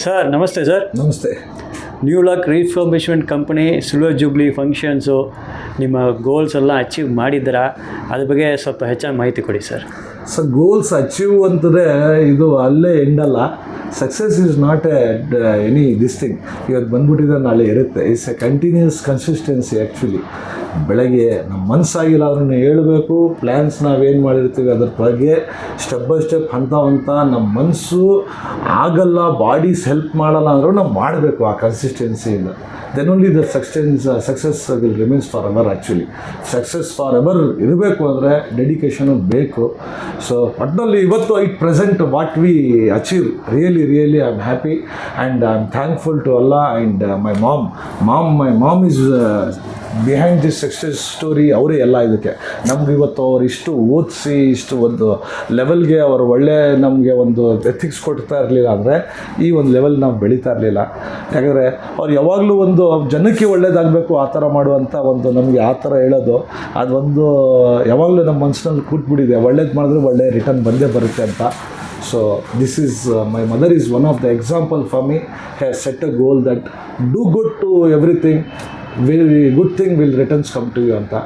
Sir ನಮಸ್ತೆ sir. ನಮಸ್ತೆ. New lock refurbishment company silver jubilee functions ನಿಮ್ಮ ಗೋಲ್ಸ್ ಎಲ್ಲ ಅಚೀವ್ ಮಾಡಿದ್ದೀರಾ, ಅದ್ರ ಬಗ್ಗೆ ಸ್ವಲ್ಪ ಹೆಚ್ಚಾಗಿ ಮಾಹಿತಿ ಕೊಡಿ ಸರ್. ಸರ್, ಗೋಲ್ಸ್ ಅಚೀವ್ ಅಂತಂದರೆ ಇದು ಅಲ್ಲೇ ಎಂಡಲ್ಲ. Success is not any this thing. ಇವತ್ತು ಬಂದ್ಬಿಟ್ಟಿದ್ರೆ ನಾಳೆ ಇರುತ್ತೆ. It's a continuous consistency. Actually ಬೆಳಗ್ಗೆ ನಮ್ಮ ಮನಸ್ಸಾಗಿಲ್ಲ ಅದನ್ನು ಹೇಳಬೇಕು. ಪ್ಲ್ಯಾನ್ಸ್ ನಾವೇನು ಮಾಡಿರ್ತೀವಿ ಅದ್ರ ಬಗ್ಗೆ ಸ್ಟೆಪ್ ಬೈ ಸ್ಟೆಪ್ ಹಂತ ನಮ್ಮ ಮನಸ್ಸು ಆಗಲ್ಲ, ಬಾಡೀಸ್ ಹೆಲ್ಪ್ ಮಾಡಲ್ಲ ಅಂದರೂ ನಾವು ಮಾಡಬೇಕು ಆ ಕನ್ಸಿಸ್ಟೆನ್ಸಿಯಿಂದ. Then only the success will remains for ever. Actually success for ever ಇರಬೇಕು ಅಂದರೆ ಡೆಡಿಕೇಶನು ಬೇಕು. ಸೊ ಒಟ್ಟಿನಲ್ಲಿ ಇವತ್ತು at present what we achieve, really I am happy and I am thankful to Allah and my mom is behind this success story. ಅವರೇ ಎಲ್ಲ ಇದಕ್ಕೆ ನಮ್ಗೆ ಇವತ್ತು ಅವ್ರು ಇಷ್ಟು ಓದಿಸಿ ಇಷ್ಟು ಒಂದು ಲೆವೆಲ್ಗೆ ಅವರು ಒಳ್ಳೆ ನಮಗೆ ಒಂದು ಎಥಿಕ್ಸ್ ಕೊಡ್ತಾ ಇರಲಿಲ್ಲ ಅಂದರೆ ಈ ಒಂದು ಲೆವೆಲ್ ನಾವು ಬೆಳೀತಾ ಇರಲಿಲ್ಲ. ಯಾಕಂದರೆ ಅವ್ರು ಯಾವಾಗಲೂ ಒಂದು ಜನಕ್ಕೆ ಒಳ್ಳೇದಾಗಬೇಕು ಆ ಥರ ಮಾಡುವಂಥ ಒಂದು ನಮಗೆ ಆ ಥರ ಹೇಳೋದು ಅದೊಂದು ಯಾವಾಗಲೂ ನಮ್ಮ ಮನಸ್ಸಿನಲ್ಲಿ ಕೂತ್ಬಿಟ್ಟಿದೆ. ಒಳ್ಳೇದು ಮಾಡಿದ್ರೆ ಒಳ್ಳೆ ರಿಟರ್ನ್ ಬಂದೇ ಬರುತ್ತೆ ಅಂತ. So this is my mother is one of the example for me. Has set a goal that do good to everything, very good thing will returns come to you anta.